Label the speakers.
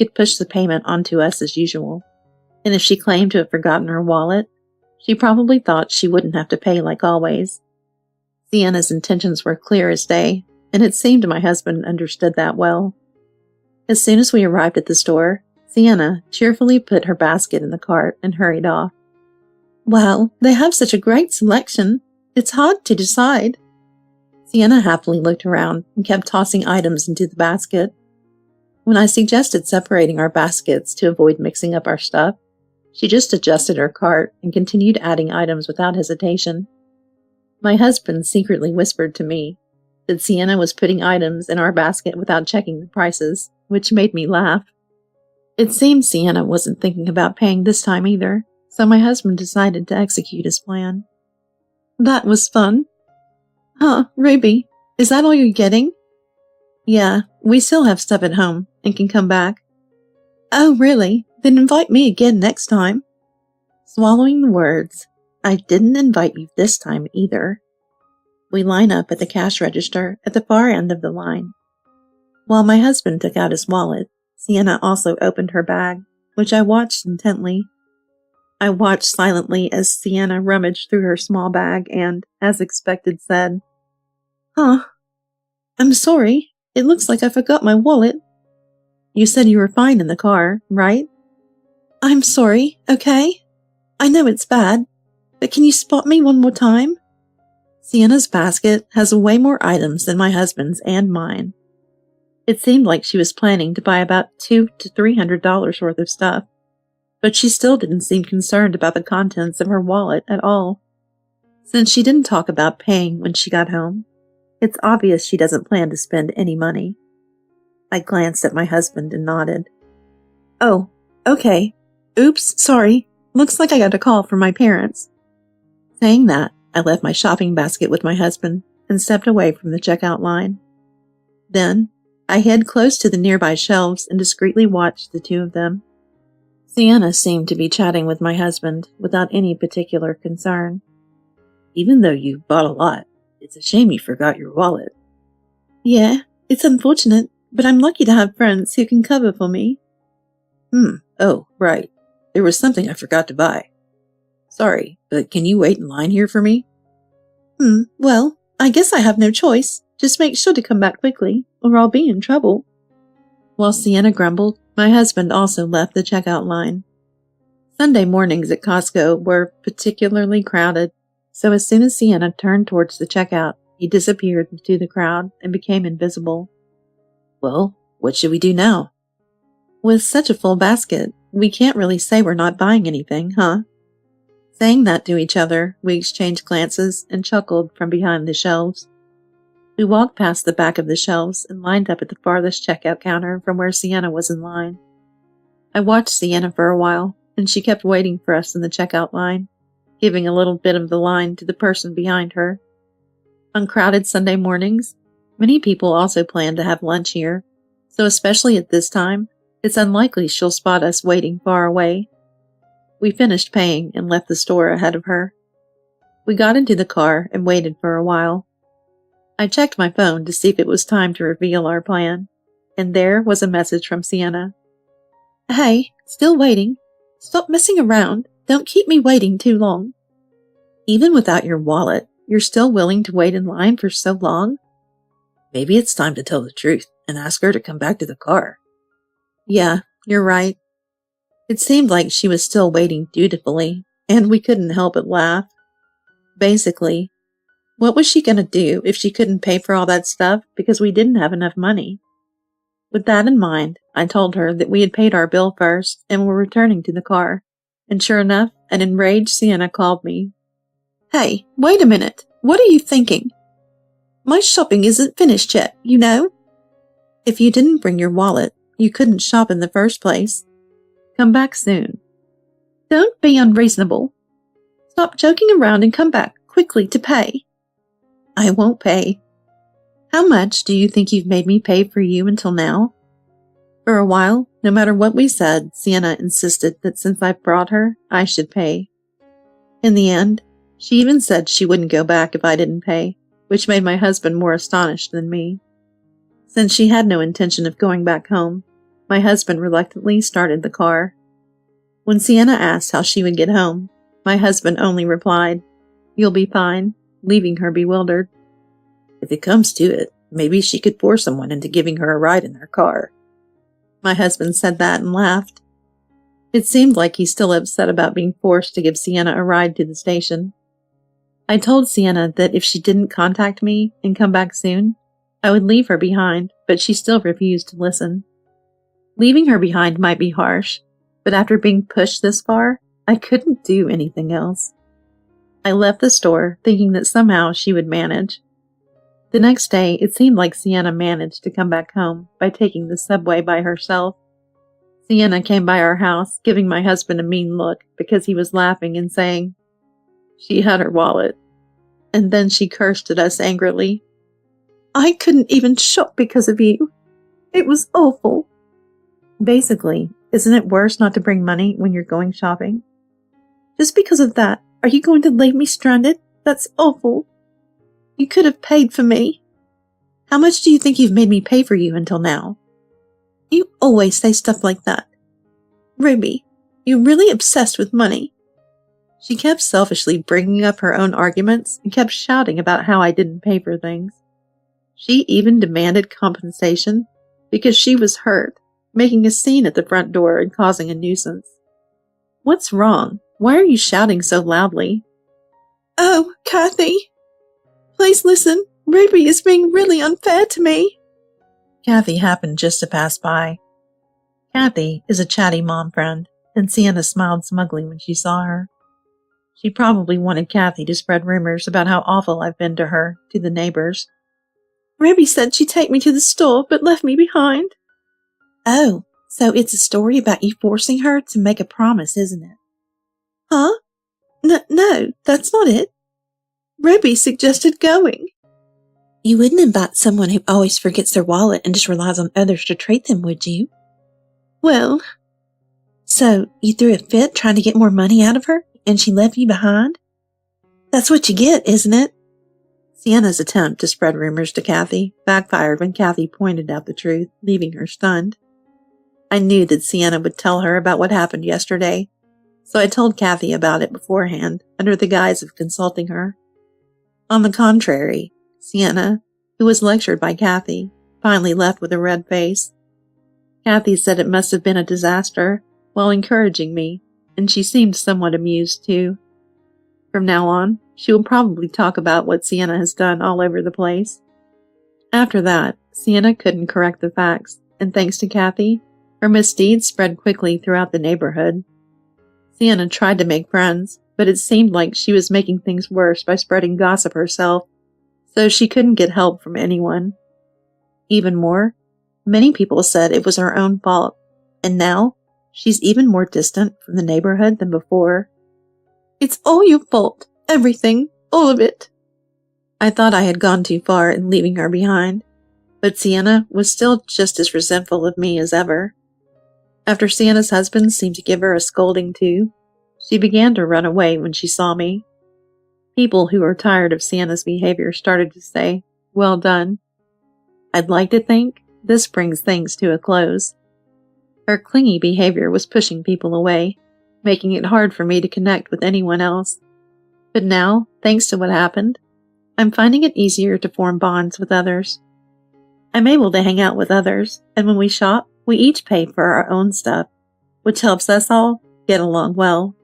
Speaker 1: could push the payment onto us as usual. And if she claimed to have forgotten her wallet, she probably thought she wouldn't have to pay like always. Sienna's intentions were clear as day, and it seemed my husband understood that well. As soon as we arrived at the store, Sienna cheerfully put her basket in the cart and hurried off. Wow, they have such a great selection. It's hard to decide. Sienna happily looked around and kept tossing items into the basket. When I suggested separating our baskets to avoid mixing up our stuff, she just adjusted her cart and continued adding items without hesitation. My husband secretly whispered to me that Sienna was putting items in our basket without checking the prices, which made me laugh. It seemed Sienna wasn't thinking about paying this time either, so my husband decided to execute his plan. That was fun. Huh, Ruby, is that all you're getting? Yeah, we still have stuff at home and can come back. Oh, really? Then invite me again next time. Swallowing the words, I didn't invite you this time either. We line up at the cash register at the far end of the line. While my husband took out his wallet, Sienna also opened her bag, which I watched intently. I watched silently as Sienna rummaged through her small bag and, as expected, said, Huh, I'm sorry. It looks like I forgot my wallet. You said you were fine in the car, right? I'm sorry, okay? I know it's bad, but can you spot me one more time? Sienna's basket has way more items than my husband's and mine. It seemed like she was planning to buy about $200 to $300 worth of stuff, but she still didn't seem concerned about the contents of her wallet at all. Since she didn't talk about paying when she got home, it's obvious she doesn't plan to spend any money. I glanced at my husband and nodded. Oh, okay. Oops, sorry. Looks like I got a call from my parents. Saying that, I left my shopping basket with my husband and stepped away from the checkout line. Then, I hid close to the nearby shelves and discreetly watched the two of them. Sienna seemed to be chatting with my husband without any particular concern. Even though you bought a lot, it's a shame you forgot your wallet. Yeah, it's unfortunate, but I'm lucky to have friends who can cover for me. Oh, right. There was something I forgot to buy. Sorry, but can you wait in line here for me? Well, I guess I have no choice. Just make sure to come back quickly, or I'll be in trouble. While Sienna grumbled, my husband also left the checkout line. Sunday mornings at Costco were particularly crowded, so as soon as Sienna turned towards the checkout, he disappeared into the crowd and became invisible. Well, what should we do now? With such a full basket, we can't really say we're not buying anything, huh? Saying that to each other, we exchanged glances and chuckled from behind the shelves. We walked past the back of the shelves and lined up at the farthest checkout counter from where Sienna was in line. I watched Sienna for a while, and she kept waiting for us in the checkout line, giving a little bit of the line to the person behind her. On crowded Sunday mornings, many people also plan to have lunch here, so especially at this time, it's unlikely she'll spot us waiting far away. We finished paying and left the store ahead of her. We got into the car and waited for a while. I checked my phone to see if it was time to reveal our plan, and there was a message from Sienna. Hey, still waiting. Stop messing around. Don't keep me waiting too long. Even without your wallet, you're still willing to wait in line for so long? Maybe it's time to tell the truth and ask her to come back to the car. Yeah, you're right. It seemed like she was still waiting dutifully, and we couldn't help but laugh. Basically, what was she going to do if she couldn't pay for all that stuff because we didn't have enough money? With that in mind, I told her that we had paid our bill first and were returning to the car, and sure enough, an enraged Sienna called me. Hey, wait a minute. What are you thinking? My shopping isn't finished yet, you know? If you didn't bring your wallet, you couldn't shop in the first place. Come back soon. Don't be unreasonable. Stop joking around and come back quickly to pay. I won't pay. How much do you think you've made me pay for you until now? For a while, no matter what we said, Sienna insisted that since I brought her, I should pay. In the end, she even said she wouldn't go back if I didn't pay, which made my husband more astonished than me. Since she had no intention of going back home, My husband reluctantly started the car. When Sienna asked how she would get home, my husband only replied, "You'll be fine," leaving her bewildered. "If it comes to it, maybe she could force someone into giving her a ride in their car." My husband said that and laughed. It seemed like he's still upset about being forced to give Sienna a ride to the station. I told Sienna that if she didn't contact me and come back soon, I would leave her behind, but she still refused to listen. Leaving her behind might be harsh, but after being pushed this far, I couldn't do anything else. I left the store thinking that somehow she would manage. The next day, it seemed like Sienna managed to come back home by taking the subway by herself. Sienna came by our house, giving my husband a mean look because he was laughing and saying, "She had her wallet." And then she cursed at us angrily. "I couldn't even shop because of you. It was awful." Basically, isn't it worse not to bring money when you're going shopping? "Just because of that, are you going to leave me stranded? That's awful. You could have paid for me." "How much do you think you've made me pay for you until now?" "You always say stuff like that. Ruby, you're really obsessed with money." She kept selfishly bringing up her own arguments and kept shouting about how I didn't pay for things. She even demanded compensation because she was hurt, making a scene at the front door and causing a nuisance. "What's wrong? Why are you shouting so loudly?" "Oh, Kathy, please listen. Ruby is being really unfair to me." Kathy happened just to pass by. Kathy is a chatty mom friend, and Sienna smiled smugly when she saw her. She probably wanted Kathy to spread rumors about how awful I've been to her, to the neighbors. "Ruby said she'd take me to the store, but left me behind." "Oh, so it's a story about you forcing her to make a promise, isn't it?" "Huh? No, that's not it. Ruby suggested going." "You wouldn't invite someone who always forgets their wallet and just relies on others to treat them, would you?" "Well..." "So you threw a fit trying to get more money out of her, and she left you behind? That's what you get, isn't it?" Sienna's attempt to spread rumors to Kathy backfired when Kathy pointed out the truth, leaving her stunned. I knew that Sienna would tell her about what happened yesterday, so I told Kathy about it beforehand, under the guise of consulting her. On the contrary, Sienna, who was lectured by Kathy, finally left with a red face. Kathy said it must have been a disaster, while encouraging me, and she seemed somewhat amused too. From now on, she will probably talk about what Sienna has done all over the place. After that, Sienna couldn't correct the facts, and thanks to Kathy, her misdeeds spread quickly throughout the neighborhood. Sienna tried to make friends, but it seemed like she was making things worse by spreading gossip herself, so she couldn't get help from anyone. Even more, many people said it was her own fault, and now she's even more distant from the neighborhood than before. "It's all your fault. Everything. All of it." I thought I had gone too far in leaving her behind, but Sienna was still just as resentful of me as ever. After Sienna's husband seemed to give her a scolding too, she began to run away when she saw me. People who were tired of Sienna's behavior started to say, "Well done." I'd like to think this brings things to a close. Her clingy behavior was pushing people away, making it hard for me to connect with anyone else. But now, thanks to what happened, I'm finding it easier to form bonds with others. I'm able to hang out with others, and when we shop, we each pay for our own stuff, which helps us all get along well.